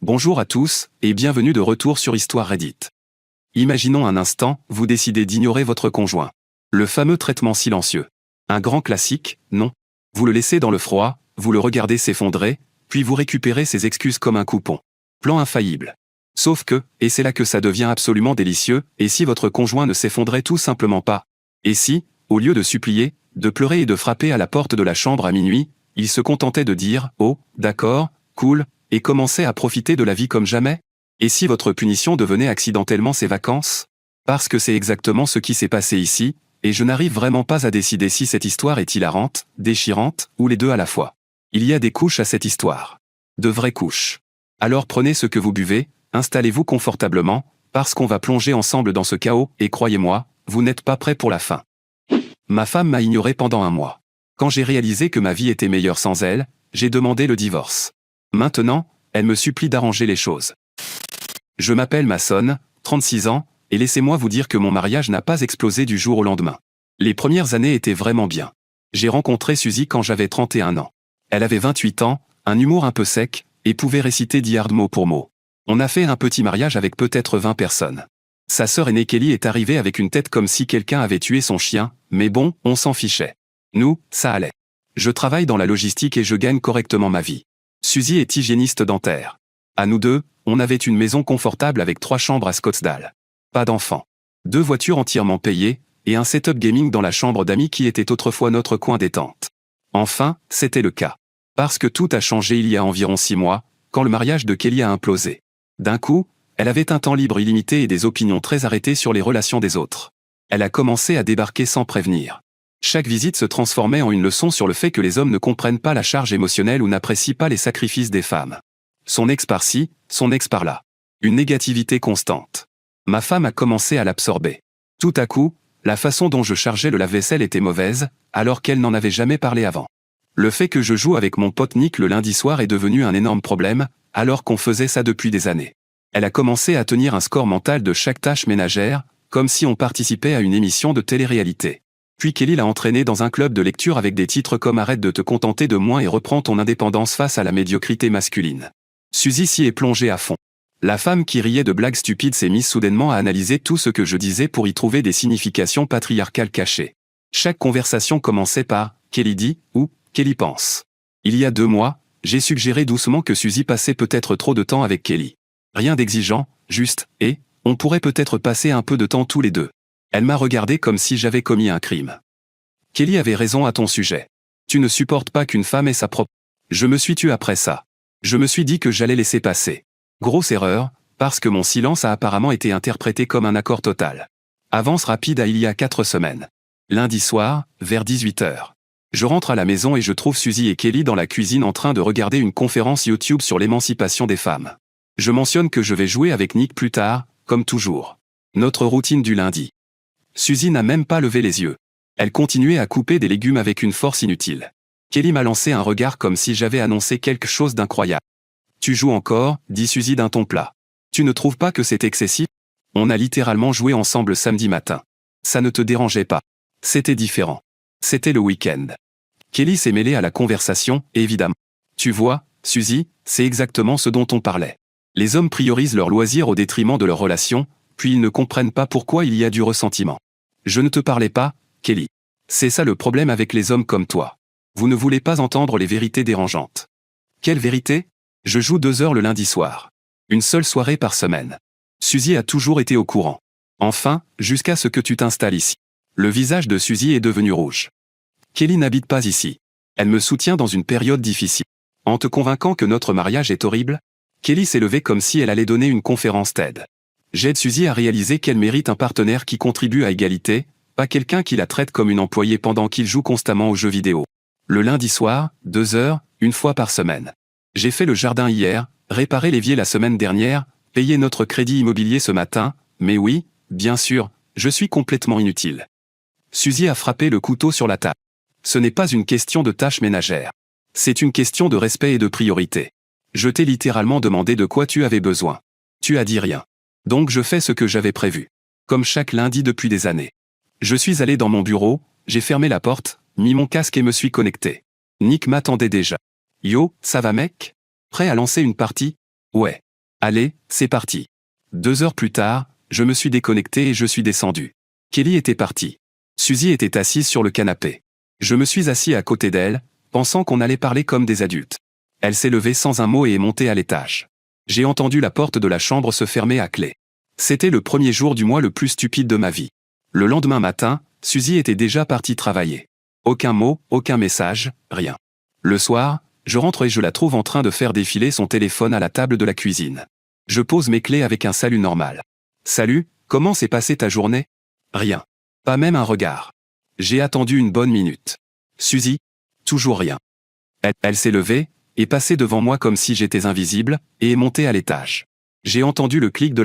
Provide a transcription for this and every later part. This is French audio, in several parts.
Bonjour à tous, et bienvenue de retour sur Histoire Reddit. Imaginons un instant, vous décidez d'ignorer votre conjoint. Le fameux traitement silencieux. Un grand classique, non? Vous le laissez dans le froid, vous le regardez s'effondrer, puis vous récupérez ses excuses comme un coupon. Plan infaillible. Sauf que, et c'est là que ça devient absolument délicieux, et si votre conjoint ne s'effondrait tout simplement pas? Et si, au lieu de supplier, de pleurer et de frapper à la porte de la chambre à minuit, il se contentait de dire « Oh, d'accord, cool », et commençait à profiter de la vie comme jamais? Et si votre punition devenait accidentellement ses vacances? Parce que c'est exactement ce qui s'est passé ici, et je n'arrive vraiment pas à décider si cette histoire est hilarante, déchirante, ou les deux à la fois. Il y a des couches à cette histoire. De vraies couches. Alors prenez ce que vous buvez, installez-vous confortablement, parce qu'on va plonger ensemble dans ce chaos, et croyez-moi, vous n'êtes pas prêt pour la fin. Ma femme m'a ignoré pendant un mois. Quand j'ai réalisé que ma vie était meilleure sans elle, j'ai demandé le divorce. Maintenant, elle me supplie d'arranger les choses. Je m'appelle Mason, 36 ans, et laissez-moi vous dire que mon mariage n'a pas explosé du jour au lendemain. Les premières années étaient vraiment bien. J'ai rencontré Suzy quand j'avais 31 ans. Elle avait 28 ans, un humour un peu sec, et pouvait réciter Die Hard mot pour mot. On a fait un petit mariage avec peut-être 20 personnes. Sa sœur aînée Kelly est arrivée avec une tête comme si quelqu'un avait tué son chien, mais bon, on s'en fichait. Nous, ça allait. Je travaille dans la logistique et je gagne correctement ma vie. Suzy est hygiéniste dentaire. À nous deux, on avait une maison confortable avec 3 chambres à Scottsdale. Pas d'enfants. 2 voitures entièrement payées, et un setup gaming dans la chambre d'amis qui était autrefois notre coin détente. Enfin, c'était le cas. Parce que tout a changé il y a environ 6 mois, quand le mariage de Kelly a implosé. D'un coup, elle avait un temps libre illimité et des opinions très arrêtées sur les relations des autres. Elle a commencé à débarquer sans prévenir. Chaque visite se transformait en une leçon sur le fait que les hommes ne comprennent pas la charge émotionnelle ou n'apprécient pas les sacrifices des femmes. Son ex par-ci, son ex par-là. Une négativité constante. Ma femme a commencé à l'absorber. Tout à coup, la façon dont je chargeais le lave-vaisselle était mauvaise, alors qu'elle n'en avait jamais parlé avant. Le fait que je joue avec mon pote Nick le lundi soir est devenu un énorme problème, alors qu'on faisait ça depuis des années. Elle a commencé à tenir un score mental de chaque tâche ménagère, comme si on participait à une émission de télé-réalité. Puis Kelly l'a entraîné dans un club de lecture avec des titres comme Arrête de te contenter de moi et reprends ton indépendance face à la médiocrité masculine. Suzy s'y est plongée à fond. La femme qui riait de blagues stupides s'est mise soudainement à analyser tout ce que je disais pour y trouver des significations patriarcales cachées. Chaque conversation commençait par « Kelly dit » ou « Kelly pense ». Il y a 2 mois, j'ai suggéré doucement que Suzy passait peut-être trop de temps avec Kelly. Rien d'exigeant, juste « et » on pourrait peut-être passer un peu de temps tous les deux. Elle m'a regardé comme si j'avais commis un crime. Kelly avait raison à ton sujet. Tu ne supportes pas qu'une femme ait sa propre... Je me suis tue après ça. Je me suis dit que j'allais laisser passer. Grosse erreur, parce que mon silence a apparemment été interprété comme un accord total. Avance rapide à il y a 4 semaines. Lundi soir, vers 18h. Je rentre à la maison et je trouve Suzy et Kelly dans la cuisine en train de regarder une conférence YouTube sur l'émancipation des femmes. Je mentionne que je vais jouer avec Nick plus tard, comme toujours. Notre routine du lundi. Suzy n'a même pas levé les yeux. Elle continuait à couper des légumes avec une force inutile. Kelly m'a lancé un regard comme si j'avais annoncé quelque chose d'incroyable. Tu joues encore, dit Suzy d'un ton plat. Tu ne trouves pas que c'est excessif? On a littéralement joué ensemble samedi matin. Ça ne te dérangeait pas. C'était différent. C'était le week-end. Kelly s'est mêlée à la conversation, évidemment. Tu vois, Suzy, c'est exactement ce dont on parlait. Les hommes priorisent leurs loisirs au détriment de leur relation, puis ils ne comprennent pas pourquoi il y a du ressentiment. Je ne te parlais pas, Kelly. C'est ça le problème avec les hommes comme toi. Vous ne voulez pas entendre les vérités dérangeantes. Quelle vérité? Je joue 2 heures le lundi soir. Une seule soirée par semaine. Suzy a toujours été au courant. Enfin, jusqu'à ce que tu t'installes ici. Le visage de Suzy est devenu rouge. Kelly n'habite pas ici. Elle me soutient dans une période difficile. En te convainquant que notre mariage est horrible, Kelly s'est levée comme si elle allait donner une conférence TED. J'aide Suzy à réaliser qu'elle mérite un partenaire qui contribue à égalité, pas quelqu'un qui la traite comme une employée pendant qu'il joue constamment aux jeux vidéo. Le lundi soir, 2 heures, une fois par semaine. J'ai fait le jardin hier, réparé l'évier la semaine dernière, payé notre crédit immobilier ce matin, mais oui, bien sûr, je suis complètement inutile. Suzy a frappé le couteau sur la table. Ce n'est pas une question de tâches ménagères. C'est une question de respect et de priorité. Je t'ai littéralement demandé de quoi tu avais besoin. Tu as dit rien. Donc je fais ce que j'avais prévu. Comme chaque lundi depuis des années. Je suis allé dans mon bureau, j'ai fermé la porte, mis mon casque et me suis connecté. Nick m'attendait déjà. Yo, ça va mec? Prêt à lancer une partie? Ouais. Allez, c'est parti. 2 heures plus tard, je me suis déconnecté et je suis descendu. Kelly était partie. Suzy était assise sur le canapé. Je me suis assis à côté d'elle, pensant qu'on allait parler comme des adultes. Elle s'est levée sans un mot et est montée à l'étage. J'ai entendu la porte de la chambre se fermer à clé. C'était le premier jour du mois le plus stupide de ma vie. Le lendemain matin, Suzy était déjà partie travailler. Aucun mot, aucun message, rien. Le soir, je rentre et je la trouve en train de faire défiler son téléphone à la table de la cuisine. Je pose mes clés avec un salut normal. « Salut, comment s'est passée ta journée ?» Rien. Pas même un regard. J'ai attendu une bonne minute. Suzy ? Toujours rien. Elle s'est levée, est passée devant moi comme si j'étais invisible, et est montée à l'étage. J'ai entendu le clic de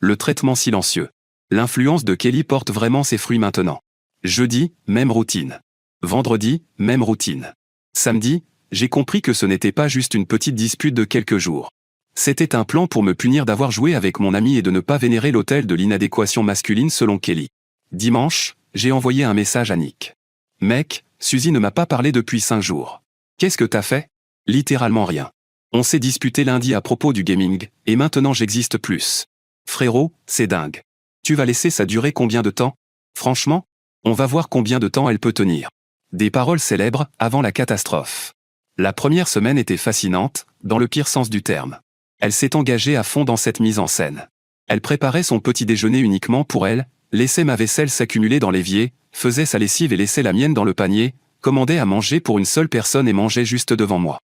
le traitement silencieux. L'influence de Kelly porte vraiment ses fruits maintenant. Jeudi, même routine. Vendredi, même routine. Samedi, j'ai compris que ce n'était pas juste une petite dispute de quelques jours. C'était un plan pour me punir d'avoir joué avec mon ami et de ne pas vénérer l'autel de l'inadéquation masculine selon Kelly. Dimanche, j'ai envoyé un message à Nick. « Mec, Suzy ne m'a pas parlé depuis 5 jours. Qu'est-ce que t'as fait ?» Littéralement rien. On s'est disputé lundi à propos du gaming, et maintenant j'existe plus. Frérot, c'est dingue. Tu vas laisser ça durer combien de temps ? Franchement, on va voir combien de temps elle peut tenir. Des paroles célèbres avant la catastrophe. La première semaine était fascinante, dans le pire sens du terme. Elle s'est engagée à fond dans cette mise en scène. Elle préparait son petit déjeuner uniquement pour elle, laissait ma vaisselle s'accumuler dans l'évier, faisait sa lessive et laissait la mienne dans le panier, commandait à manger pour une seule personne et mangeait juste devant moi.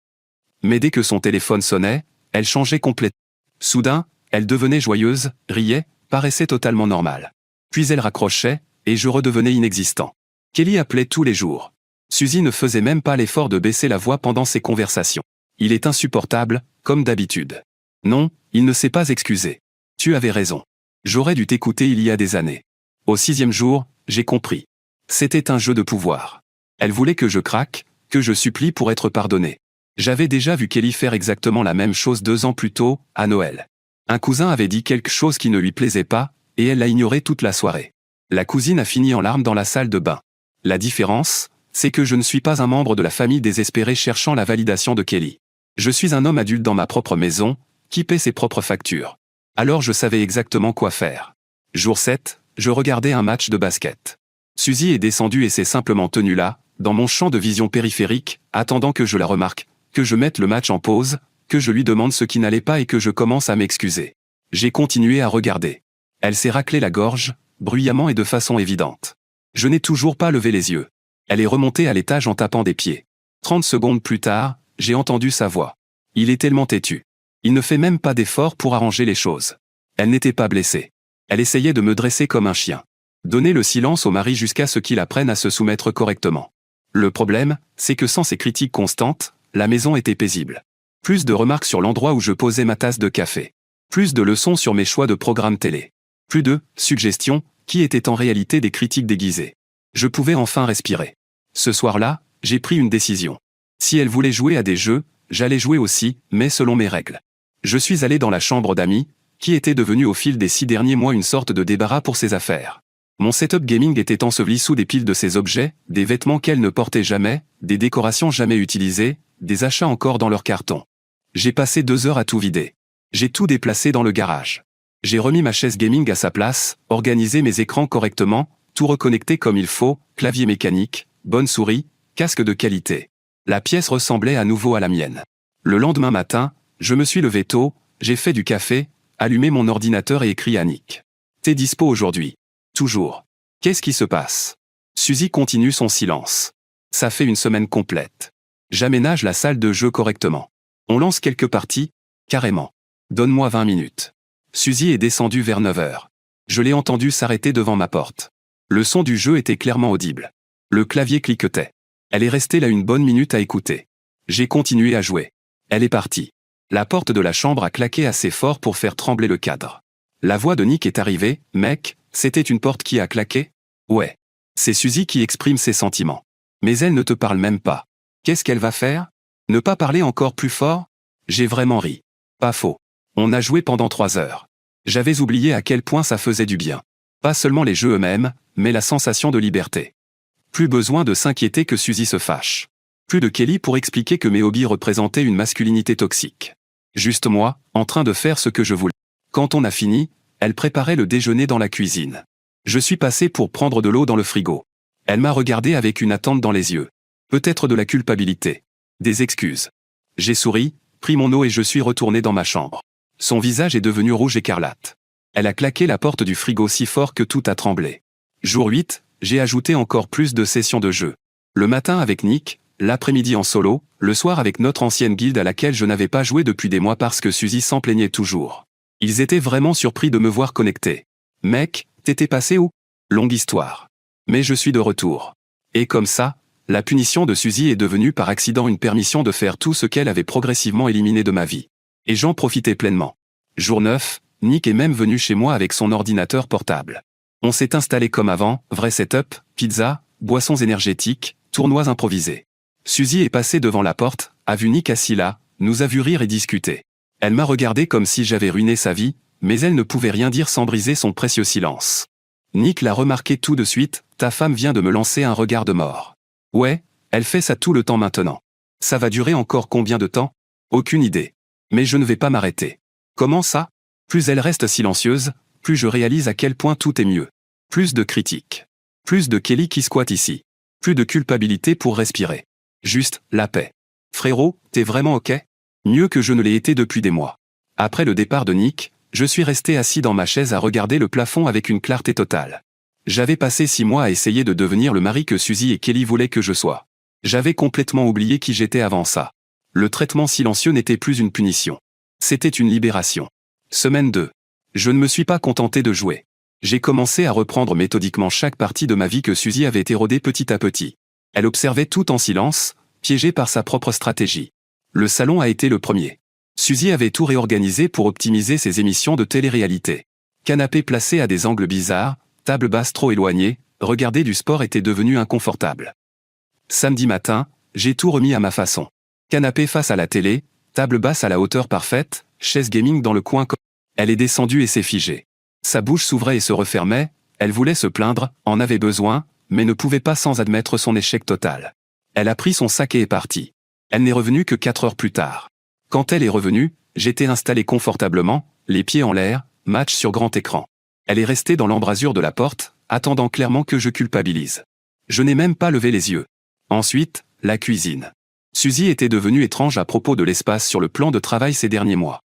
Mais dès que son téléphone sonnait, elle changeait complètement. Soudain, elle devenait joyeuse, riait, paraissait totalement normale. Puis elle raccrochait, et je redevenais inexistant. Kelly appelait tous les jours. Suzy ne faisait même pas l'effort de baisser la voix pendant ses conversations. Il est insupportable, comme d'habitude. Non, il ne s'est pas excusé. Tu avais raison. J'aurais dû t'écouter il y a des années. Au 6e jour, j'ai compris. C'était un jeu de pouvoir. Elle voulait que je craque, que je supplie pour être pardonné. J'avais déjà vu Kelly faire exactement la même chose 2 ans plus tôt, à Noël. Un cousin avait dit quelque chose qui ne lui plaisait pas, et elle l'a ignoré toute la soirée. La cousine a fini en larmes dans la salle de bain. La différence, c'est que je ne suis pas un membre de la famille désespérée cherchant la validation de Kelly. Je suis un homme adulte dans ma propre maison, qui paie ses propres factures. Alors je savais exactement quoi faire. Jour 7, je regardais un match de basket. Suzy est descendue et s'est simplement tenue là, dans mon champ de vision périphérique, attendant que je la remarque, que je mette le match en pause, que je lui demande ce qui n'allait pas et que je commence à m'excuser. J'ai continué à regarder. Elle s'est raclée la gorge, bruyamment et de façon évidente. Je n'ai toujours pas levé les yeux. Elle est remontée à l'étage en tapant des pieds. 30 secondes plus tard, j'ai entendu sa voix. Il est tellement têtu. Il ne fait même pas d'effort pour arranger les choses. Elle n'était pas blessée. Elle essayait de me dresser comme un chien. Donner le silence au mari jusqu'à ce qu'il apprenne à se soumettre correctement. Le problème, c'est que sans ces critiques constantes, la maison était paisible. Plus de remarques sur l'endroit où je posais ma tasse de café. Plus de leçons sur mes choix de programmes télé. Plus de suggestions, qui étaient en réalité des critiques déguisées. Je pouvais enfin respirer. Ce soir-là, j'ai pris une décision. Si elle voulait jouer à des jeux, j'allais jouer aussi, mais selon mes règles. Je suis allé dans la chambre d'amis, qui était devenue au fil des 6 derniers mois une sorte de débarras pour ses affaires. Mon setup gaming était enseveli sous des piles de ses objets, des vêtements qu'elle ne portait jamais, des décorations jamais utilisées, des achats encore dans leur carton. J'ai passé 2 heures à tout vider. J'ai tout déplacé dans le garage. J'ai remis ma chaise gaming à sa place, organisé mes écrans correctement, tout reconnecté comme il faut, clavier mécanique, bonne souris, casque de qualité. La pièce ressemblait à nouveau à la mienne. Le lendemain matin, je me suis levé tôt, j'ai fait du café, allumé mon ordinateur et écrit à Nick. T'es dispo aujourd'hui ? Toujours. Qu'est-ce qui se passe ? Suzy continue son silence. Ça fait une semaine complète. J'aménage la salle de jeu correctement. On lance quelques parties, carrément. Donne-moi 20 minutes. Suzy est descendue vers 9 heures. Je l'ai entendue s'arrêter devant ma porte. Le son du jeu était clairement audible. Le clavier cliquetait. Elle est restée là une bonne minute à écouter. J'ai continué à jouer. Elle est partie. La porte de la chambre a claqué assez fort pour faire trembler le cadre. La voix de Nick est arrivée. « Mec, c'était une porte qui a claqué ? » Ouais. C'est Suzy qui exprime ses sentiments. Mais elle ne te parle même pas. Qu'est-ce qu'elle va faire ? Ne pas parler encore plus fort ? J'ai vraiment ri. Pas faux. On a joué pendant 3 heures. J'avais oublié à quel point ça faisait du bien. Pas seulement les jeux eux-mêmes, mais la sensation de liberté. Plus besoin de s'inquiéter que Suzy se fâche. Plus de Kelly pour expliquer que mes hobbies représentaient une masculinité toxique. Juste moi, en train de faire ce que je voulais. Quand on a fini, elle préparait le déjeuner dans la cuisine. Je suis passé pour prendre de l'eau dans le frigo. Elle m'a regardé avec une attente dans les yeux. Peut-être de la culpabilité. Des excuses. J'ai souri, pris mon eau et je suis retourné dans ma chambre. Son visage est devenu rouge écarlate. Elle a claqué la porte du frigo si fort que tout a tremblé. Jour 8, j'ai ajouté encore plus de sessions de jeu. Le matin avec Nick, l'après-midi en solo, le soir avec notre ancienne guilde à laquelle je n'avais pas joué depuis des mois parce que Suzy s'en plaignait toujours. Ils étaient vraiment surpris de me voir connecté. Mec, t'étais passé où? Longue histoire. Mais je suis de retour. Et comme ça, la punition de Suzy est devenue par accident une permission de faire tout ce qu'elle avait progressivement éliminé de ma vie. Et j'en profitais pleinement. Jour 9, Nick est même venu chez moi avec son ordinateur portable. On s'est installé comme avant, vrai setup, pizza, boissons énergétiques, tournois improvisés. Suzy est passée devant la porte, a vu Nick assis là, nous a vu rire et discuter. Elle m'a regardé comme si j'avais ruiné sa vie, mais elle ne pouvait rien dire sans briser son précieux silence. Nick l'a remarqué tout de suite, ta femme vient de me lancer un regard de mort. Ouais, elle fait ça tout le temps maintenant. Ça va durer encore combien de temps? Aucune idée. Mais je ne vais pas m'arrêter. Comment ça? Plus elle reste silencieuse, plus je réalise à quel point tout est mieux. Plus de critiques. Plus de Kelly qui squatte ici. Plus de culpabilité pour respirer. Juste, la paix. Frérot, t'es vraiment ok? Mieux que je ne l'ai été depuis des mois. Après le départ de Nick, je suis resté assis dans ma chaise à regarder le plafond avec une clarté totale. J'avais passé 6 mois à essayer de devenir le mari que Suzy et Kelly voulaient que je sois. J'avais complètement oublié qui j'étais avant ça. Le traitement silencieux n'était plus une punition. C'était une libération. Semaine 2. Je ne me suis pas contenté de jouer. J'ai commencé à reprendre méthodiquement chaque partie de ma vie que Suzy avait érodée petit à petit. Elle observait tout en silence, piégée par sa propre stratégie. Le salon a été le premier. Suzy avait tout réorganisé pour optimiser ses émissions de télé-réalité. Canapé placé à des angles bizarres, table basse trop éloignée, regarder du sport était devenu inconfortable. Samedi matin, j'ai tout remis à ma façon. Canapé face à la télé, table basse à la hauteur parfaite, chaise gaming dans le coin. Elle est descendue et s'est figée. Sa bouche s'ouvrait et se refermait, elle voulait se plaindre, en avait besoin, mais ne pouvait pas sans admettre son échec total. Elle a pris son sac et est partie. Elle n'est revenue que 4 heures plus tard. Quand elle est revenue, j'étais installé confortablement, les pieds en l'air, match sur grand écran. Elle est restée dans l'embrasure de la porte, attendant clairement que je culpabilise. Je n'ai même pas levé les yeux. Ensuite, la cuisine. Suzy était devenue étrange à propos de l'espace sur le plan de travail ces derniers mois.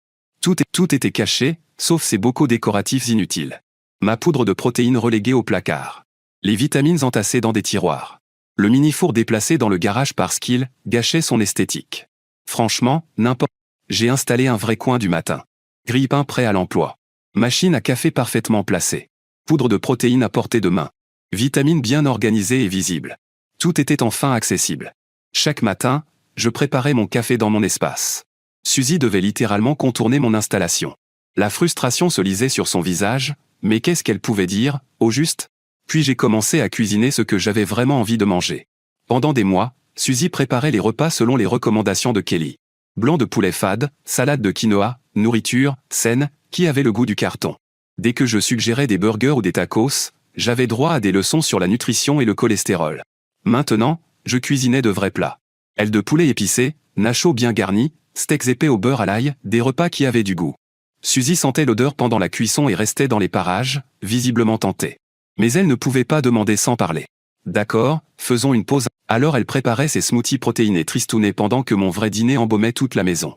Tout était caché, sauf ces bocaux décoratifs inutiles. Ma poudre de protéines reléguée au placard. Les vitamines entassées dans des tiroirs. Le mini-four déplacé dans le garage parce qu'il gâchait son esthétique. Franchement, n'importe. J'ai installé un vrai coin du matin. Grille-pain prêt à l'emploi. Machine à café parfaitement placée. Poudre de protéines à portée de main. Vitamines bien organisées et visibles. Tout était enfin accessible. Chaque matin, je préparais mon café dans mon espace. Suzy devait littéralement contourner mon installation. La frustration se lisait sur son visage, mais qu'est-ce qu'elle pouvait dire, au juste? Puis j'ai commencé à cuisiner ce que j'avais vraiment envie de manger. Pendant des mois, Suzy préparait les repas selon les recommandations de Kelly. Blanc de poulet fade, salade de quinoa, nourriture, saine, qui avait le goût du carton. Dès que je suggérais des burgers ou des tacos, j'avais droit à des leçons sur la nutrition et le cholestérol. Maintenant, je cuisinais de vrais plats. Ailes de poulet épicées, nachos bien garnis, steaks épais au beurre à l'ail, des repas qui avaient du goût. Suzy sentait l'odeur pendant la cuisson et restait dans les parages, visiblement tentée. Mais elle ne pouvait pas demander sans parler. D'accord, faisons une pause. Alors elle préparait ses smoothies protéinés tristounés pendant que mon vrai dîner embaumait toute la maison.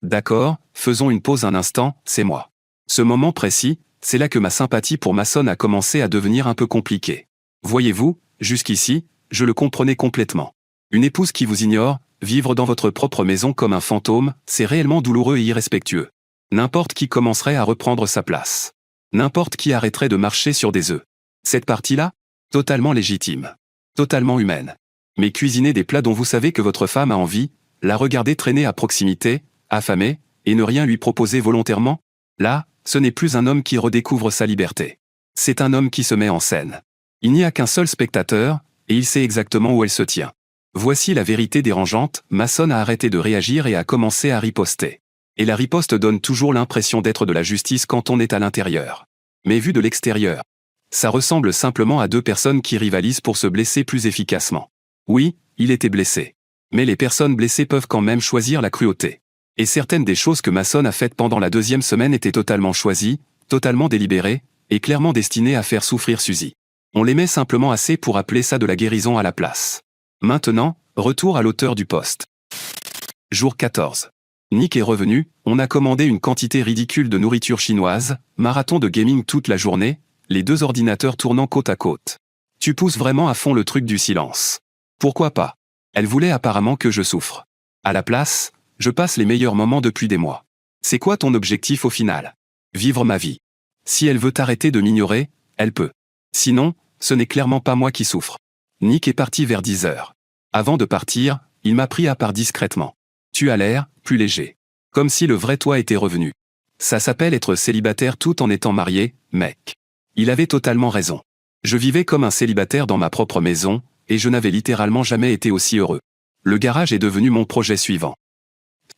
D'accord, faisons une pause un instant, c'est moi. Ce moment précis, c'est là que ma sympathie pour Mason a commencé à devenir un peu compliquée. Voyez-vous, jusqu'ici, je le comprenais complètement. Une épouse qui vous ignore, vivre dans votre propre maison comme un fantôme, c'est réellement douloureux et irrespectueux. N'importe qui commencerait à reprendre sa place. N'importe qui arrêterait de marcher sur des œufs. Cette partie-là, totalement légitime. Totalement humaine. Mais cuisiner des plats dont vous savez que votre femme a envie, la regarder traîner à proximité, affamée, et ne rien lui proposer volontairement, là, ce n'est plus un homme qui redécouvre sa liberté. C'est un homme qui se met en scène. Il n'y a qu'un seul spectateur, et il sait exactement où elle se tient. Voici la vérité dérangeante, Mason a arrêté de réagir et a commencé à riposter. Et la riposte donne toujours l'impression d'être de la justice quand on est à l'intérieur. Mais vu de l'extérieur, ça ressemble simplement à deux personnes qui rivalisent pour se blesser plus efficacement. Oui, il était blessé. Mais les personnes blessées peuvent quand même choisir la cruauté. Et certaines des choses que Mason a faites pendant la 2e semaine étaient totalement choisies, totalement délibérées, et clairement destinées à faire souffrir Suzy. On l'aimait simplement assez pour appeler ça de la guérison à la place. Maintenant, retour à l'auteur du post. Jour 14. Nick est revenu, on a commandé une quantité ridicule de nourriture chinoise, marathon de gaming toute la journée, les 2 ordinateurs tournant côte à côte. Tu pousses vraiment à fond le truc du silence. Pourquoi pas? Elle voulait apparemment que je souffre. À la place, je passe les meilleurs moments depuis des mois. C'est quoi ton objectif au final? Vivre ma vie. Si elle veut arrêter de m'ignorer, elle peut. Sinon, ce n'est clairement pas moi qui souffre. Nick est parti vers 10 heures. Avant de partir, il m'a pris à part discrètement. Tu as l'air plus léger. Comme si le vrai toi était revenu. Ça s'appelle être célibataire tout en étant marié, mec. Il avait totalement raison. Je vivais comme un célibataire dans ma propre maison, et je n'avais littéralement jamais été aussi heureux. Le garage est devenu mon projet suivant.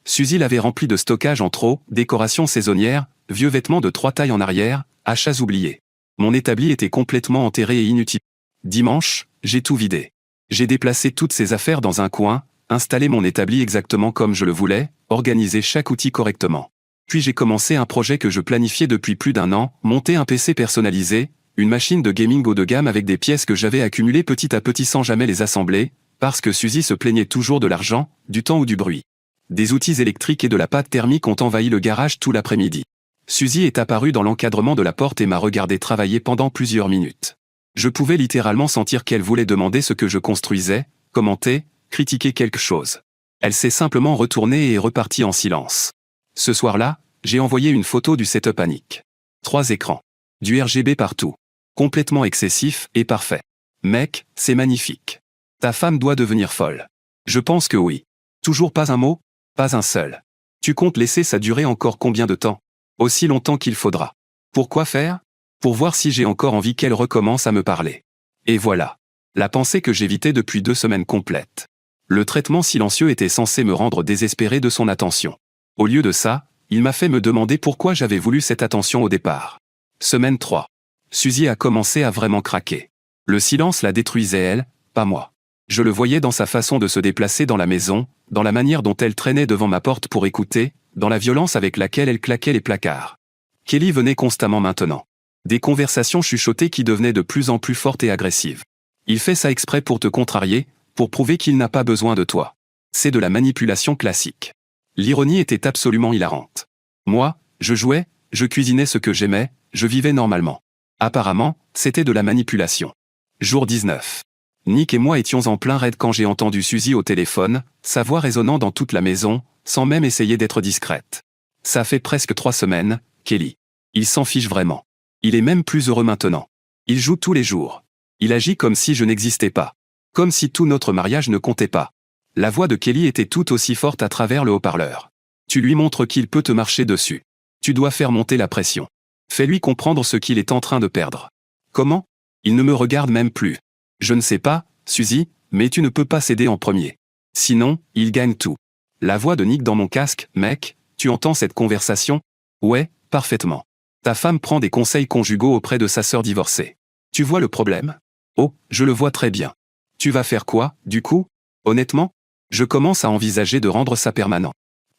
Suzy l'avait rempli de stockage en trop, décorations saisonnières, vieux vêtements de 3 tailles en arrière, achats oubliés. Mon établi était complètement enterré et inutile. Dimanche, j'ai tout vidé. J'ai déplacé toutes ces affaires dans un coin, installé mon établi exactement comme je le voulais, organisé chaque outil correctement. Puis j'ai commencé un projet que je planifiais depuis plus d'1 an, monter un PC personnalisé, une machine de gaming haut de gamme avec des pièces que j'avais accumulées petit à petit sans jamais les assembler, parce que Suzy se plaignait toujours de l'argent, du temps ou du bruit. Des outils électriques et de la pâte thermique ont envahi le garage tout l'après-midi. Suzy est apparue dans l'encadrement de la porte et m'a regardé travailler pendant plusieurs minutes. Je pouvais littéralement sentir qu'elle voulait demander ce que je construisais, commenter, critiquer quelque chose. Elle s'est simplement retournée et est repartie en silence. Ce soir-là, j'ai envoyé une photo du setup à Nick. 3 écrans. Du RGB partout. Complètement excessif et parfait. Mec, c'est magnifique. Ta femme doit devenir folle. Je pense que oui. Toujours pas un mot? Pas un seul. Tu comptes laisser ça durer encore combien de temps? Aussi longtemps qu'il faudra. Pourquoi faire? Pour voir si j'ai encore envie qu'elle recommence à me parler. Et voilà. La pensée que j'évitais depuis 2 semaines complètes. Le traitement silencieux était censé me rendre désespéré de son attention. Au lieu de ça, il m'a fait me demander pourquoi j'avais voulu cette attention au départ. Semaine 3. Suzy a commencé à vraiment craquer. Le silence la détruisait elle, pas moi. Je le voyais dans sa façon de se déplacer dans la maison, dans la manière dont elle traînait devant ma porte pour écouter, dans la violence avec laquelle elle claquait les placards. Kelly venait constamment maintenant. Des conversations chuchotées qui devenaient de plus en plus fortes et agressives. Il fait ça exprès pour te contrarier, pour prouver qu'il n'a pas besoin de toi. C'est de la manipulation classique. L'ironie était absolument hilarante. Moi, je jouais, je cuisinais ce que j'aimais, je vivais normalement. Apparemment, c'était de la manipulation. Jour 19. Nick et moi étions en plein raid quand j'ai entendu Suzy au téléphone, sa voix résonnant dans toute la maison, sans même essayer d'être discrète. Ça fait presque 3 semaines, Kelly. Il s'en fiche vraiment. Il est même plus heureux maintenant. Il joue tous les jours. Il agit comme si je n'existais pas. Comme si tout notre mariage ne comptait pas. La voix de Kelly était tout aussi forte à travers le haut-parleur. Tu lui montres qu'il peut te marcher dessus. Tu dois faire monter la pression. Fais-lui comprendre ce qu'il est en train de perdre. Comment? Il ne me regarde même plus. Je ne sais pas, Suzy, mais tu ne peux pas céder en premier. Sinon, il gagne tout. La voix de Nick dans mon casque, mec, tu entends cette conversation? Ouais, parfaitement. Ta femme prend des conseils conjugaux auprès de sa sœur divorcée. Tu vois le problème? Oh, je le vois très bien. Tu vas faire quoi, du coup? Honnêtement? Je commence à envisager de rendre ça permanent.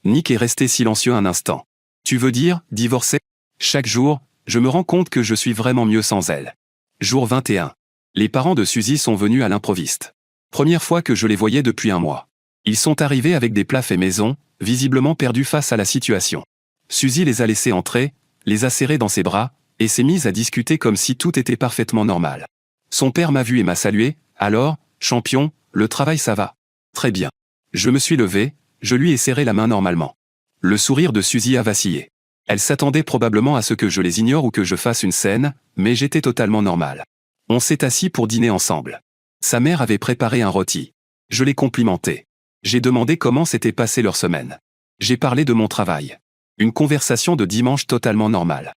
Nick est resté silencieux un instant. Tu veux dire, divorcer? Chaque jour, je me rends compte que je suis vraiment mieux sans elle. Jour 21. Les parents de Suzy sont venus à l'improviste. Première fois que je les voyais depuis 1 mois. Ils sont arrivés avec des plats faits maison, visiblement perdus face à la situation. Suzy les a laissés entrer, les a serrés dans ses bras, et s'est mise à discuter comme si tout était parfaitement normal. Son père m'a vu et m'a salué. Alors, champion, le travail ça va? Très bien. Je me suis levé, je lui ai serré la main normalement. Le sourire de Suzy a vacillé. Elle s'attendait probablement à ce que je les ignore ou que je fasse une scène, mais j'étais totalement normal. On s'est assis pour dîner ensemble. Sa mère avait préparé un rôti. Je l'ai complimenté. J'ai demandé comment s'était passée leur semaine. J'ai parlé de mon travail. Une conversation de dimanche totalement normale.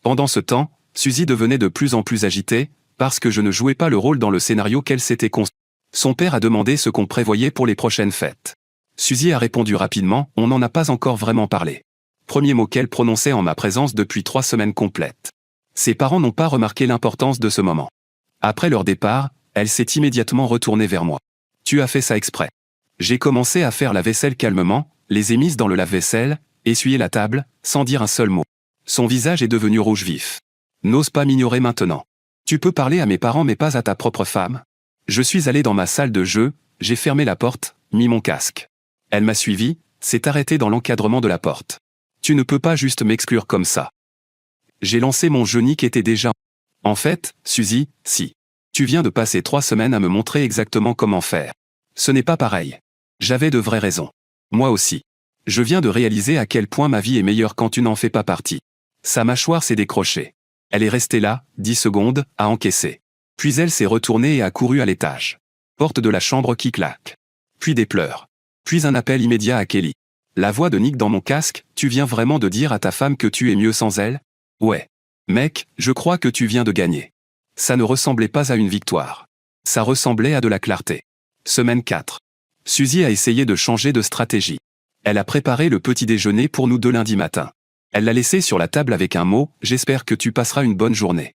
Pendant ce temps, Suzy devenait de plus en plus agitée, parce que je ne jouais pas le rôle dans le scénario qu'elle s'était construit. Son père a demandé ce qu'on prévoyait pour les prochaines fêtes. Suzy a répondu rapidement, on n'en a pas encore vraiment parlé. Premier mot qu'elle prononçait en ma présence depuis 3 semaines complètes. Ses parents n'ont pas remarqué l'importance de ce moment. Après leur départ, elle s'est immédiatement retournée vers moi. Tu as fait ça exprès. J'ai commencé à faire la vaisselle calmement, les ai mises dans le lave-vaisselle, essuyé la table, sans dire un seul mot. Son visage est devenu rouge vif. N'ose pas m'ignorer maintenant. Tu peux parler à mes parents mais pas à ta propre femme. Je suis allé dans ma salle de jeu, j'ai fermé la porte, mis mon casque. Elle m'a suivi, s'est arrêtée dans l'encadrement de la porte. Tu ne peux pas juste m'exclure comme ça. J'ai lancé mon jeu qui était déjà... En fait, Suzy, si. Tu viens de passer 3 semaines à me montrer exactement comment faire. Ce n'est pas pareil. J'avais de vraies raisons. Moi aussi. Je viens de réaliser à quel point ma vie est meilleure quand tu n'en fais pas partie. Sa mâchoire s'est décrochée. Elle est restée là, 10 secondes, à encaisser. Puis elle s'est retournée et a couru à l'étage. Porte de la chambre qui claque. Puis des pleurs. Puis un appel immédiat à Kelly. La voix de Nick dans mon casque, tu viens vraiment de dire à ta femme que tu es mieux sans elle? Ouais. Mec, je crois que tu viens de gagner. Ça ne ressemblait pas à une victoire. Ça ressemblait à de la clarté. Semaine 4. Suzy a essayé de changer de stratégie. Elle a préparé le petit déjeuner pour nous 2 lundi matin. Elle l'a laissé sur la table avec un mot « J'espère que tu passeras une bonne journée ».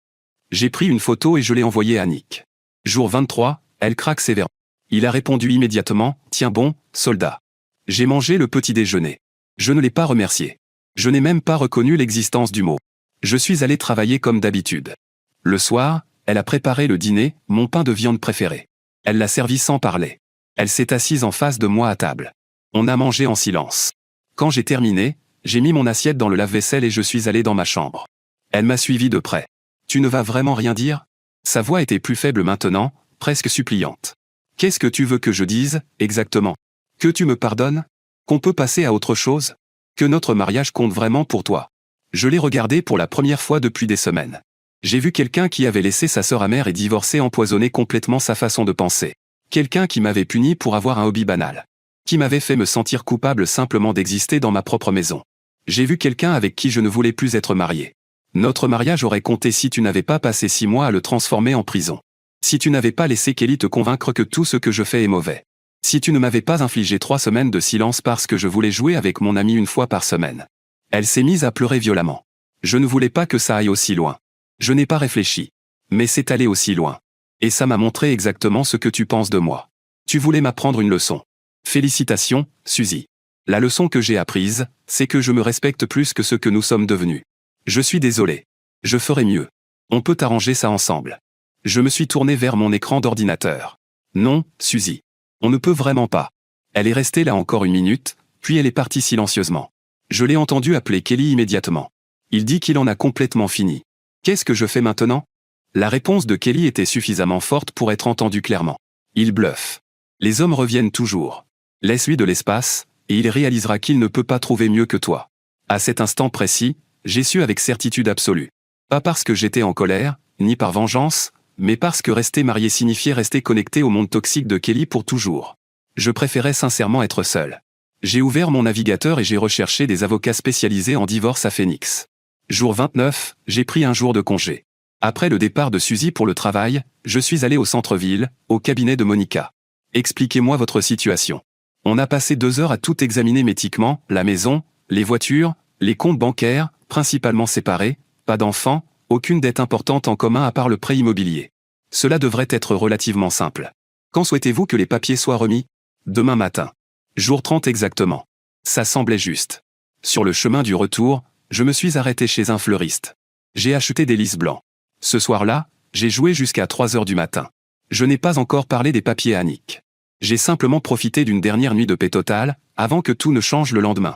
J'ai pris une photo et je l'ai envoyée à Nick. Jour 23, elle craque sévèrement. Il a répondu immédiatement « Tiens bon, soldat ». J'ai mangé le petit déjeuner. Je ne l'ai pas remercié. Je n'ai même pas reconnu l'existence du mot. Je suis allé travailler comme d'habitude. Le soir, elle a préparé le dîner, mon pain de viande préféré. Elle l'a servi sans parler. Elle s'est assise en face de moi à table. On a mangé en silence. Quand j'ai terminé, j'ai mis mon assiette dans le lave-vaisselle et je suis allé dans ma chambre. Elle m'a suivi de près. Tu ne vas vraiment rien dire? Sa voix était plus faible maintenant, presque suppliante. Qu'est-ce que tu veux que je dise, exactement? Que tu me pardonnes? Qu'on peut passer à autre chose? Que notre mariage compte vraiment pour toi? Je l'ai regardé pour la première fois depuis des semaines. J'ai vu quelqu'un qui avait laissé sa sœur amère et divorcée empoisonner complètement sa façon de penser. Quelqu'un qui m'avait puni pour avoir un hobby banal. Qui m'avait fait me sentir coupable simplement d'exister dans ma propre maison. J'ai vu quelqu'un avec qui je ne voulais plus être marié. Notre mariage aurait compté si tu n'avais pas passé 6 mois à le transformer en prison. Si tu n'avais pas laissé Kelly te convaincre que tout ce que je fais est mauvais. Si tu ne m'avais pas infligé 3 semaines de silence parce que je voulais jouer avec mon ami une fois par semaine. Elle s'est mise à pleurer violemment. Je ne voulais pas que ça aille aussi loin. Je n'ai pas réfléchi. Mais c'est allé aussi loin. Et ça m'a montré exactement ce que tu penses de moi. Tu voulais m'apprendre une leçon. Félicitations, Suzy. La leçon que j'ai apprise, c'est que je me respecte plus que ce que nous sommes devenus. Je suis désolé. Je ferai mieux. On peut arranger ça ensemble. Je me suis tourné vers mon écran d'ordinateur. Non, Suzy. On ne peut vraiment pas. Elle est restée là encore 1 minute, puis elle est partie silencieusement. Je l'ai entendu appeler Kelly immédiatement. Il dit qu'il en a complètement fini. Qu'est-ce que je fais maintenant? La réponse de Kelly était suffisamment forte pour être entendue clairement. Il bluffe. Les hommes reviennent toujours. Laisse-lui de l'espace, et il réalisera qu'il ne peut pas trouver mieux que toi. À cet instant précis, j'ai su avec certitude absolue. Pas parce que j'étais en colère, ni par vengeance, mais parce que rester marié signifiait rester connecté au monde toxique de Kelly pour toujours. Je préférais sincèrement être seul. J'ai ouvert mon navigateur et j'ai recherché des avocats spécialisés en divorce à Phoenix. Jour 29, j'ai pris un jour de congé. Après le départ de Suzy pour le travail, je suis allé au centre-ville, au cabinet de Monica. Expliquez-moi votre situation. On a passé 2 heures à tout examiner méticuleusement, la maison, les voitures, les comptes bancaires, principalement séparés, pas d'enfants, aucune dette importante en commun à part le prêt immobilier. Cela devrait être relativement simple. Quand souhaitez-vous que les papiers soient remis? Demain matin. Jour 30 exactement. Ça semblait juste. Sur le chemin du retour, je me suis arrêté chez un fleuriste. J'ai acheté des lys blancs. Ce soir-là, j'ai joué jusqu'à 3 heures du matin. Je n'ai pas encore parlé des papiers à Nick. J'ai simplement profité d'une dernière nuit de paix totale, avant que tout ne change le lendemain.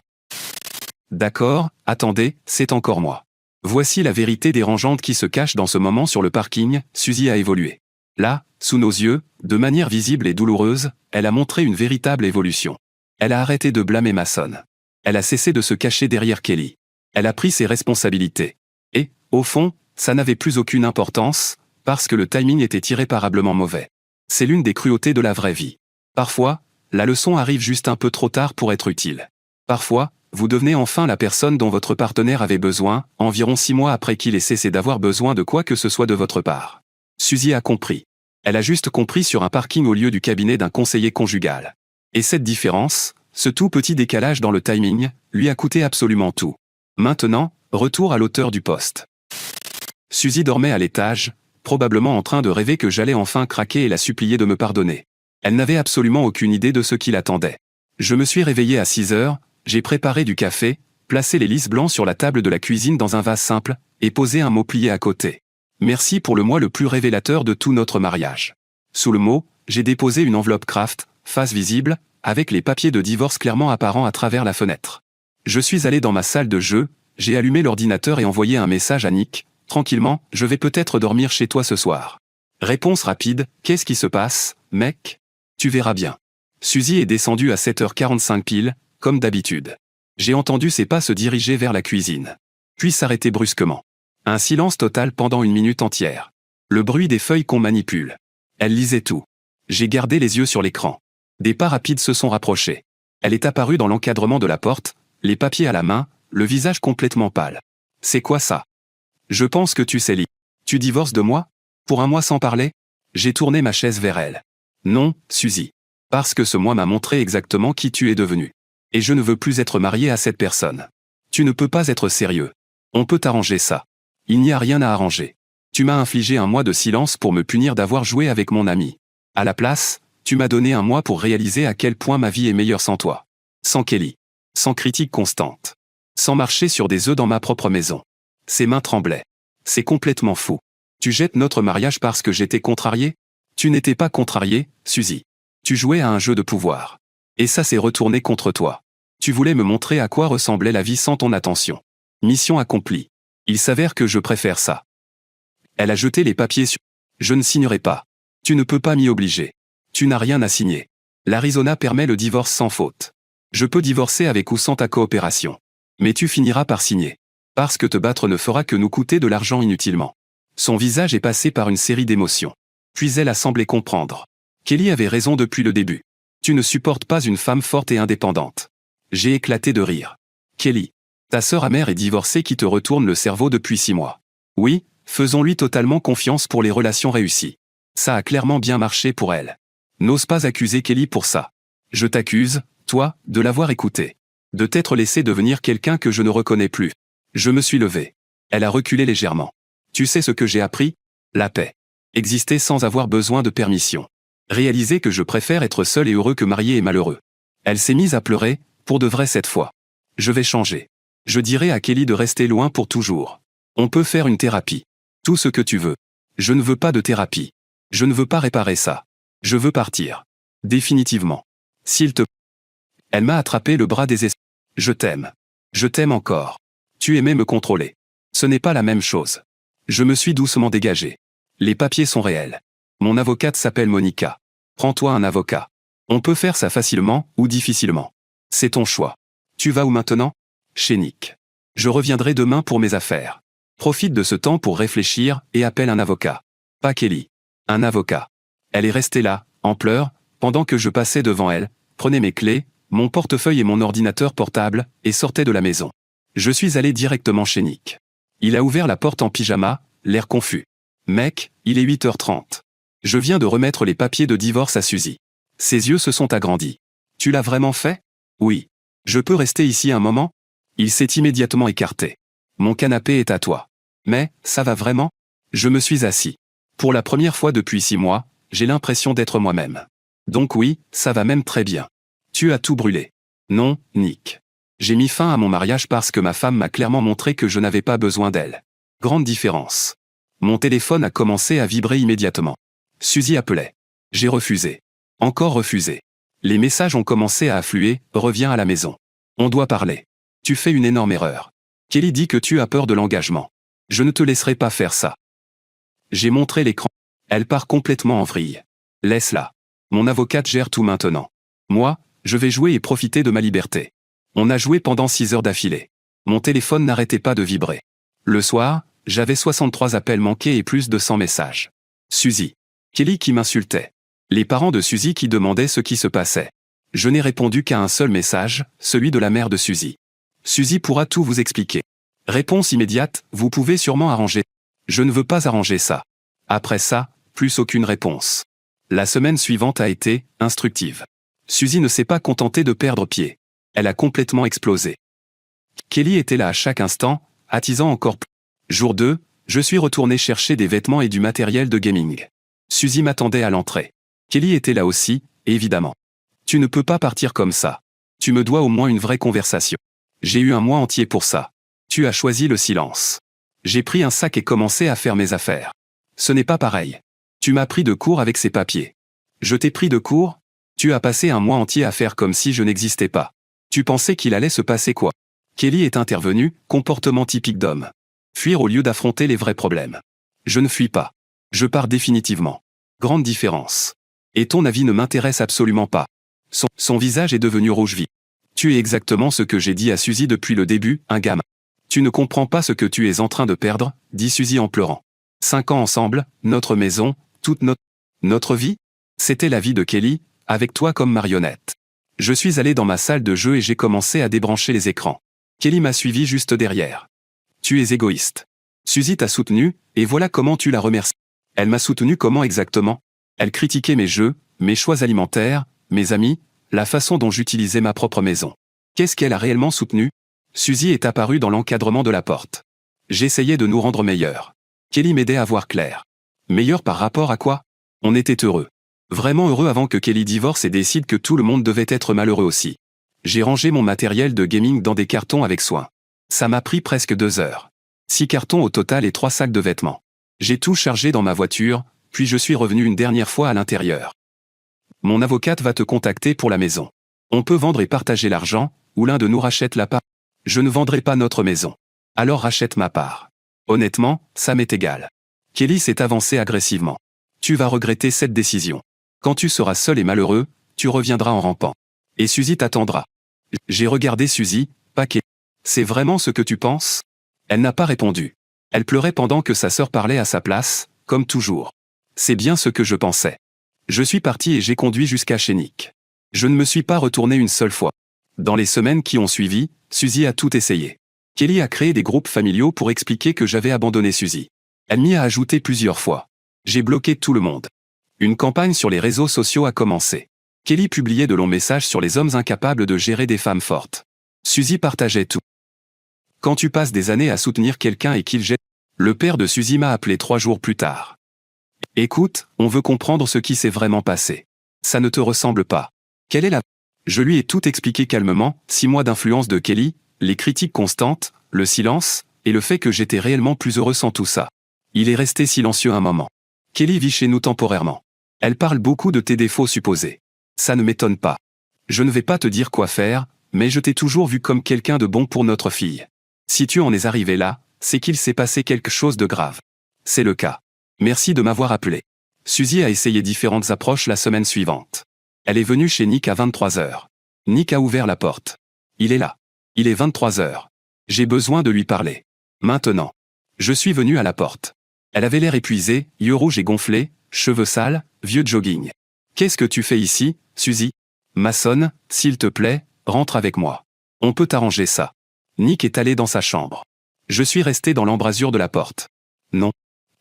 D'accord, attendez, c'est encore moi. Voici la vérité dérangeante qui se cache dans ce moment sur le parking, Suzy a évolué. Là, sous nos yeux, de manière visible et douloureuse, elle a montré une véritable évolution. Elle a arrêté de blâmer Mason. Elle a cessé de se cacher derrière Kelly. Elle a pris ses responsabilités. Et, au fond, ça n'avait plus aucune importance, parce que le timing était irréparablement mauvais. C'est l'une des cruautés de la vraie vie. Parfois, la leçon arrive juste un peu trop tard pour être utile. Parfois, vous devenez enfin la personne dont votre partenaire avait besoin, environ 6 mois après qu'il ait cessé d'avoir besoin de quoi que ce soit de votre part. Suzy a compris. Elle a juste compris sur un parking au lieu du cabinet d'un conseiller conjugal. Et cette différence, ce tout petit décalage dans le timing, lui a coûté absolument tout. Maintenant, retour à l'auteur du poste. Suzy dormait à l'étage, probablement en train de rêver que j'allais enfin craquer et la supplier de me pardonner. Elle n'avait absolument aucune idée de ce qui l'attendait. Je me suis réveillé à 6 heures, j'ai préparé du café, placé les lys blancs sur la table de la cuisine dans un vase simple, et posé un mot plié à côté. Merci pour le mois le plus révélateur de tout notre mariage. Sous le mot, j'ai déposé une enveloppe craft, face visible, avec les papiers de divorce clairement apparents à travers la fenêtre. Je suis allé dans ma salle de jeu, j'ai allumé l'ordinateur et envoyé un message à Nick. Tranquillement, je vais peut-être dormir chez toi ce soir. Réponse rapide, qu'est-ce qui se passe, mec? Tu verras bien. Suzy est descendue à 7h45 pile, comme d'habitude. J'ai entendu ses pas se diriger vers la cuisine. Puis s'arrêter brusquement. Un silence total pendant une minute entière. Le bruit des feuilles qu'on manipule. Elle lisait tout. J'ai gardé les yeux sur l'écran. Des pas rapides se sont rapprochés. Elle est apparue dans l'encadrement de la porte, les papiers à la main, le visage complètement pâle. C'est quoi ça? Je pense que tu sais lire. Tu divorces de moi? Pour un mois sans parler? J'ai tourné ma chaise vers elle. Non, Suzy. Parce que ce mois m'a montré exactement qui tu es devenue. Et je ne veux plus être marié à cette personne. Tu ne peux pas être sérieux. On peut arranger ça. Il n'y a rien à arranger. Tu m'as infligé un mois de silence pour me punir d'avoir joué avec mon ami. À la place, tu m'as donné un mois pour réaliser à quel point ma vie est meilleure sans toi. Sans Kelly. Sans critique constante. Sans marcher sur des œufs dans ma propre maison. Ses mains tremblaient. C'est complètement fou. Tu jettes notre mariage parce que j'étais contrarié? Tu n'étais pas contrarié, Suzy. Tu jouais à un jeu de pouvoir. Et ça s'est retourné contre toi. Tu voulais me montrer à quoi ressemblait la vie sans ton attention. Mission accomplie. Il s'avère que je préfère ça. Elle a jeté les papiers sur... Je ne signerai pas. Tu ne peux pas m'y obliger. Tu n'as rien à signer. L'Arizona permet le divorce sans faute. Je peux divorcer avec ou sans ta coopération. Mais tu finiras par signer. Parce que te battre ne fera que nous coûter de l'argent inutilement. Son visage est passé par une série d'émotions. Puis elle a semblé comprendre. Kelly avait raison depuis le début. Tu ne supportes pas une femme forte et indépendante. J'ai éclaté de rire. Kelly, ta sœur amère est divorcée qui te retourne le cerveau depuis 6 mois. Oui, faisons-lui totalement confiance pour les relations réussies. Ça a clairement bien marché pour elle. N'ose pas accuser Kelly pour ça. Je t'accuse, toi, de l'avoir écoutée. De t'être laissé devenir quelqu'un que je ne reconnais plus. Je me suis levé. Elle a reculé légèrement. Tu sais ce que j'ai appris? La paix. Exister sans avoir besoin de permission. Réaliser que je préfère être seul et heureux que marié et malheureux. Elle s'est mise à pleurer, pour de vrai cette fois. Je vais changer. Je dirai à Kelly de rester loin pour toujours. On peut faire une thérapie. Tout ce que tu veux. Je ne veux pas de thérapie. Je ne veux pas réparer ça. Je veux partir. Définitivement. S'il te... Elle m'a attrapé le bras désespéré. Je t'aime. Je t'aime encore. Tu aimais me contrôler. Ce n'est pas la même chose. Je me suis doucement dégagé. Les papiers sont réels. Mon avocate s'appelle Monica. Prends-toi un avocat. On peut faire ça facilement ou difficilement. C'est ton choix. Tu vas où maintenant? Chez Nick. Je reviendrai demain pour mes affaires. Profite de ce temps pour réfléchir et appelle un avocat. Pas Kelly. Un avocat. Elle est restée là, en pleurs, pendant que je passais devant elle, prenais mes clés, mon portefeuille et mon ordinateur portable, et sortais de la maison. Je suis allé directement chez Nick. Il a ouvert la porte en pyjama, l'air confus. Mec, il est 8h30. Je viens de remettre les papiers de divorce à Suzy. Ses yeux se sont agrandis. Tu l'as vraiment fait? Oui. Je peux rester ici un moment? Il s'est immédiatement écarté. Mon canapé est à toi. Mais, ça va vraiment? Je me suis assis. Pour la première fois depuis 6 mois, j'ai l'impression d'être moi-même. Donc oui, ça va même très bien. Tu as tout brûlé. Non, Nick. J'ai mis fin à mon mariage parce que ma femme m'a clairement montré que je n'avais pas besoin d'elle. Grande différence. Mon téléphone a commencé à vibrer immédiatement. Suzy appelait. J'ai refusé. Encore refusé. Les messages ont commencé à affluer, reviens à la maison. On doit parler. Tu fais une énorme erreur. Kelly dit que tu as peur de l'engagement. Je ne te laisserai pas faire ça. J'ai montré l'écran. Elle part complètement en vrille. Laisse-la. Mon avocate gère tout maintenant. Moi, je vais jouer et profiter de ma liberté. On a joué pendant 6 heures d'affilée. Mon téléphone n'arrêtait pas de vibrer. Le soir, j'avais 63 appels manqués et plus de 100 messages. Suzy. Kelly qui m'insultait. Les parents de Suzy qui demandaient ce qui se passait. Je n'ai répondu qu'à un seul message, celui de la mère de Suzy. Suzy pourra tout vous expliquer. Réponse immédiate, vous pouvez sûrement arranger. Je ne veux pas arranger ça. Après ça, plus aucune réponse. La semaine suivante a été instructive. Suzy ne s'est pas contentée de perdre pied. Elle a complètement explosé. Kelly était là à chaque instant, attisant encore plus. Jour 2, je suis retourné chercher des vêtements et du matériel de gaming. Suzy m'attendait à l'entrée. Kelly était là aussi, évidemment. Tu ne peux pas partir comme ça. Tu me dois au moins une vraie conversation. J'ai eu un mois entier pour ça. Tu as choisi le silence. J'ai pris un sac et commencé à faire mes affaires. Ce n'est pas pareil. Tu m'as pris de court avec ces papiers. Je t'ai pris de court? Tu as passé un mois entier à faire comme si je n'existais pas. Tu pensais qu'il allait se passer quoi? Kelly est intervenue, comportement typique d'homme. Fuir au lieu d'affronter les vrais problèmes. Je ne fuis pas. Je pars définitivement. Grande différence. Et ton avis ne m'intéresse absolument pas. Son visage est devenu rouge vif. Tu es exactement ce que j'ai dit à Suzy depuis le début, un gamin. Tu ne comprends pas ce que tu es en train de perdre, dit Suzy en pleurant. 5 ans ensemble, notre maison, toute notre vie? C'était la vie de Kelly, avec toi comme marionnette. Je suis allé dans ma salle de jeu et j'ai commencé à débrancher les écrans. Kelly m'a suivi juste derrière. Tu es égoïste. Suzy t'a soutenu, et voilà comment tu la remercies. Elle m'a soutenu comment exactement? Elle critiquait mes jeux, mes choix alimentaires, mes amis, la façon dont j'utilisais ma propre maison. Qu'est-ce qu'elle a réellement soutenu? Suzy est apparue dans l'encadrement de la porte. J'essayais de nous rendre meilleurs. Kelly m'aidait à voir clair. Meilleur par rapport à quoi? On était heureux. Vraiment heureux avant que Kelly divorce et décide que tout le monde devait être malheureux aussi. J'ai rangé mon matériel de gaming dans des cartons avec soin. Ça m'a pris presque 2 heures. 6 cartons au total et 3 sacs de vêtements. J'ai tout chargé dans ma voiture, puis je suis revenu une dernière fois à l'intérieur. Mon avocate va te contacter pour la maison. On peut vendre et partager l'argent, ou l'un de nous rachète la part. Je ne vendrai pas notre maison. Alors rachète ma part. Honnêtement, ça m'est égal. Kelly s'est avancée agressivement. Tu vas regretter cette décision. Quand tu seras seul et malheureux, tu reviendras en rampant. Et Suzy t'attendra. J'ai regardé Suzy, pas Kelly. C'est vraiment ce que tu penses? Elle n'a pas répondu. Elle pleurait pendant que sa sœur parlait à sa place, comme toujours. C'est bien ce que je pensais. Je suis parti et j'ai conduit jusqu'à chez Nick. Je ne me suis pas retourné une seule fois. Dans les semaines qui ont suivi, Suzy a tout essayé. Kelly a créé des groupes familiaux pour expliquer que j'avais abandonné Suzy. Elle m'y a ajouté plusieurs fois. J'ai bloqué tout le monde. Une campagne sur les réseaux sociaux a commencé. Kelly publiait de longs messages sur les hommes incapables de gérer des femmes fortes. Suzy partageait tout. Quand tu passes des années à soutenir quelqu'un et qu'il jette, le père de Suzy m'a appelé 3 jours plus tard. Écoute, on veut comprendre ce qui s'est vraiment passé. Ça ne te ressemble pas. Quelle est la... Je lui ai tout expliqué calmement, 6 mois d'influence de Kelly, les critiques constantes, le silence, et le fait que j'étais réellement plus heureux sans tout ça. Il est resté silencieux un moment. Kelly vit chez nous temporairement. Elle parle beaucoup de tes défauts supposés. Ça ne m'étonne pas. Je ne vais pas te dire quoi faire, mais je t'ai toujours vu comme quelqu'un de bon pour notre fille. Si tu en es arrivé là, c'est qu'il s'est passé quelque chose de grave. C'est le cas. Merci de m'avoir appelé. Suzy a essayé différentes approches la semaine suivante. Elle est venue chez Nick à 23 heures. Nick a ouvert la porte. Il est là. Il est 23 heures. J'ai besoin de lui parler. Maintenant. Je suis venu à la porte. Elle avait l'air épuisée, yeux rouges et gonflés, cheveux sales, vieux jogging. Qu'est-ce que tu fais ici, Suzy? Mason, s'il te plaît, rentre avec moi. On peut arranger ça. Nick est allé dans sa chambre. Je suis resté dans l'embrasure de la porte. Non.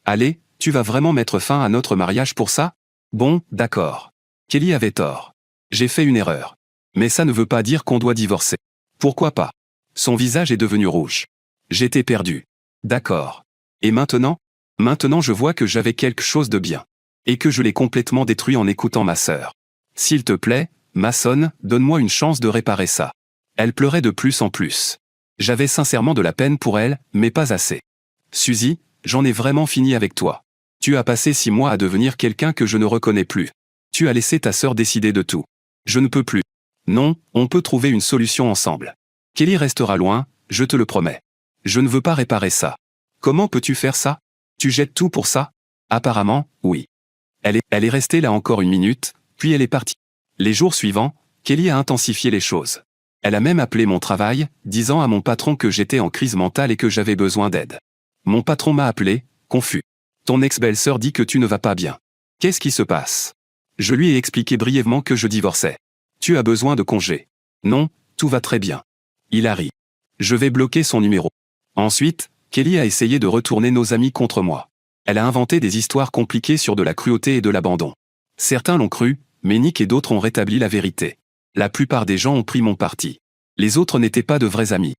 Allez, tu vas vraiment mettre fin à notre mariage pour ça? Bon, d'accord. Kelly avait tort. J'ai fait une erreur. Mais ça ne veut pas dire qu'on doit divorcer. Pourquoi pas? Son visage est devenu rouge. J'étais perdu. D'accord. Et maintenant? Maintenant je vois que j'avais quelque chose de bien. Et que je l'ai complètement détruit en écoutant ma sœur. S'il te plaît, Mason, donne-moi une chance de réparer ça. Elle pleurait de plus en plus. J'avais sincèrement de la peine pour elle, mais pas assez. Suzy, j'en ai vraiment fini avec toi. Tu as passé 6 mois à devenir quelqu'un que je ne reconnais plus. Tu as laissé ta sœur décider de tout. Je ne peux plus. Non, on peut trouver une solution ensemble. Kelly restera loin, je te le promets. Je ne veux pas réparer ça. Comment peux-tu faire ça? Tu jettes tout pour ça? Apparemment, oui. Elle est restée là encore 1 minute, puis elle est partie. Les jours suivants, Kelly a intensifié les choses. Elle a même appelé mon travail, disant à mon patron que j'étais en crise mentale et que j'avais besoin d'aide. Mon patron m'a appelé, confus. Ton ex-belle-sœur dit que tu ne vas pas bien. Qu'est-ce qui se passe? Je lui ai expliqué brièvement que je divorçais. Tu as besoin de congé. Non, tout va très bien. Il a ri. Je vais bloquer son numéro. Ensuite, Kelly a essayé de retourner nos amis contre moi. Elle a inventé des histoires compliquées sur de la cruauté et de l'abandon. Certains l'ont cru, mais Nick et d'autres ont rétabli la vérité. La plupart des gens ont pris mon parti. Les autres n'étaient pas de vrais amis.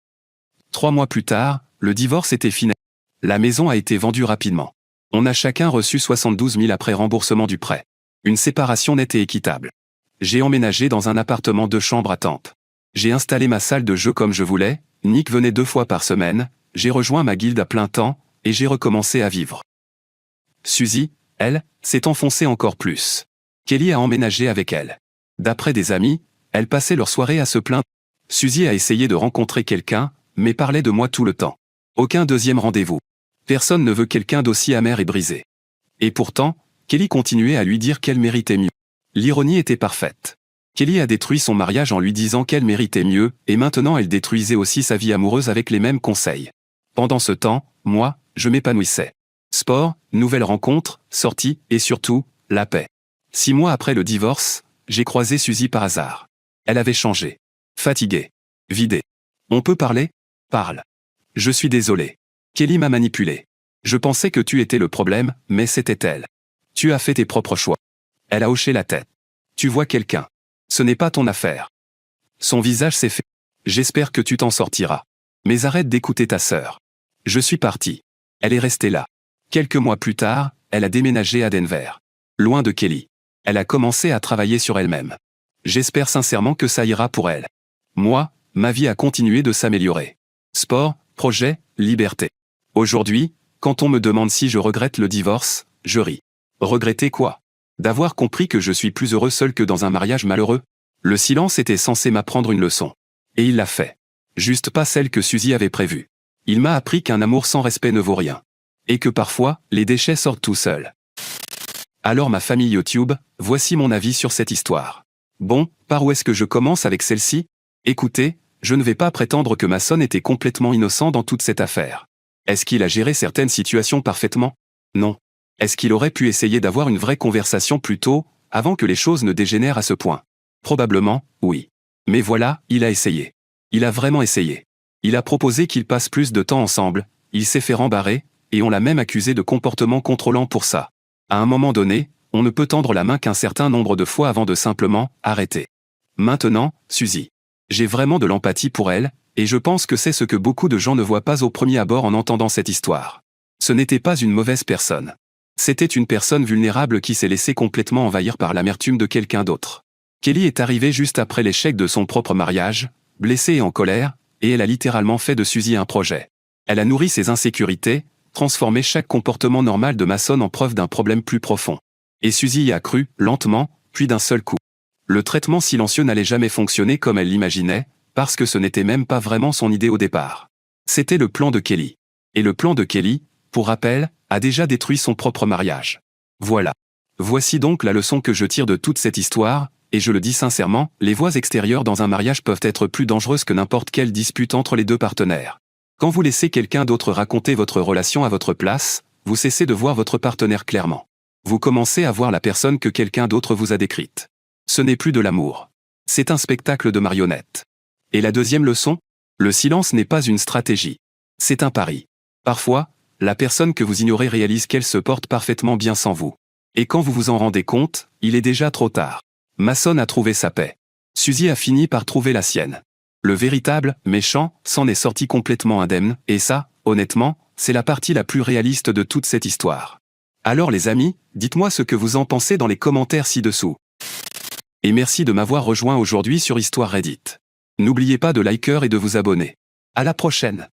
3 mois plus tard, le divorce était final. La maison a été vendue rapidement. On a chacun reçu 72 000 après remboursement du prêt. Une séparation nette et équitable. J'ai emménagé dans un appartement 2 chambres à Tampa. J'ai installé ma salle de jeu comme je voulais, Nick venait 2 fois par semaine, j'ai rejoint ma guilde à plein temps, et j'ai recommencé à vivre. Suzy, elle, s'est enfoncée encore plus. Kelly a emménagé avec elle. D'après des amis, elles passaient leur soirée à se plaindre. Suzy a essayé de rencontrer quelqu'un, mais parlait de moi tout le temps. Aucun deuxième rendez-vous. Personne ne veut quelqu'un d'aussi amer et brisé. Et pourtant, Kelly continuait à lui dire qu'elle méritait mieux. L'ironie était parfaite. Kelly a détruit son mariage en lui disant qu'elle méritait mieux, et maintenant elle détruisait aussi sa vie amoureuse avec les mêmes conseils. Pendant ce temps, moi, je m'épanouissais. Sport, nouvelles rencontres, sorties, et surtout, la paix. 6 mois après le divorce, j'ai croisé Suzy par hasard. Elle avait changé. Fatiguée. Vidée. On peut parler ? Parle. Je suis désolé. Kelly m'a manipulé. Je pensais que tu étais le problème, mais c'était elle. Tu as fait tes propres choix. Elle a hoché la tête. Tu vois quelqu'un. Ce n'est pas ton affaire. Son visage s'est fait. J'espère que tu t'en sortiras. Mais arrête d'écouter ta sœur. Je suis parti. Elle est restée là. Quelques mois plus tard, elle a déménagé à Denver. Loin de Kelly. Elle a commencé à travailler sur elle-même. J'espère sincèrement que ça ira pour elle. Moi, ma vie a continué de s'améliorer. Sport, projet, liberté. Aujourd'hui, quand on me demande si je regrette le divorce, je ris. Regretter quoi ? D'avoir compris que je suis plus heureux seul que dans un mariage malheureux ? Le silence était censé m'apprendre une leçon. Et il l'a fait. Juste pas celle que Suzy avait prévue. Il m'a appris qu'un amour sans respect ne vaut rien. Et que parfois, les déchets sortent tout seuls. Alors ma famille YouTube, voici mon avis sur cette histoire. Bon, par où est-ce que je commence avec celle-ci ? Écoutez, je ne vais pas prétendre que Mason était complètement innocent dans toute cette affaire. Est-ce qu'il a géré certaines situations parfaitement ? Non. Est-ce qu'il aurait pu essayer d'avoir une vraie conversation plus tôt, avant que les choses ne dégénèrent à ce point ? Probablement, oui. Mais voilà, il a essayé. Il a vraiment essayé. Il a proposé qu'ils passent plus de temps ensemble, il s'est fait rembarrer, et on l'a même accusé de comportement contrôlant pour ça. À un moment donné, on ne peut tendre la main qu'un certain nombre de fois avant de simplement arrêter. Maintenant, Suzy. J'ai vraiment de l'empathie pour elle, et je pense que c'est ce que beaucoup de gens ne voient pas au premier abord en entendant cette histoire. Ce n'était pas une mauvaise personne. C'était une personne vulnérable qui s'est laissée complètement envahir par l'amertume de quelqu'un d'autre. Kelly est arrivée juste après l'échec de son propre mariage, blessée et en colère, et elle a littéralement fait de Suzy un projet. Elle a nourri ses insécurités, transformé chaque comportement normal de Mason en preuve d'un problème plus profond. Et Suzy y a cru, lentement, puis d'un seul coup. Le traitement silencieux n'allait jamais fonctionner comme elle l'imaginait, parce que ce n'était même pas vraiment son idée au départ. C'était le plan de Kelly. Et le plan de Kelly, pour rappel, a déjà détruit son propre mariage. Voilà. Voici donc la leçon que je tire de toute cette histoire, et je le dis sincèrement, les voix extérieures dans un mariage peuvent être plus dangereuses que n'importe quelle dispute entre les deux partenaires. Quand vous laissez quelqu'un d'autre raconter votre relation à votre place, vous cessez de voir votre partenaire clairement. Vous commencez à voir la personne que quelqu'un d'autre vous a décrite. Ce n'est plus de l'amour. C'est un spectacle de marionnettes. Et la deuxième leçon ? Le silence n'est pas une stratégie. C'est un pari. Parfois, la personne que vous ignorez réalise qu'elle se porte parfaitement bien sans vous. Et quand vous vous en rendez compte, il est déjà trop tard. Mason a trouvé sa paix. Suzy a fini par trouver la sienne. Le véritable méchant s'en est sorti complètement indemne, et ça, honnêtement, c'est la partie la plus réaliste de toute cette histoire. Alors les amis, dites-moi ce que vous en pensez dans les commentaires ci-dessous. Et merci de m'avoir rejoint aujourd'hui sur Histoire Reddit. N'oubliez pas de liker et de vous abonner. À la prochaine.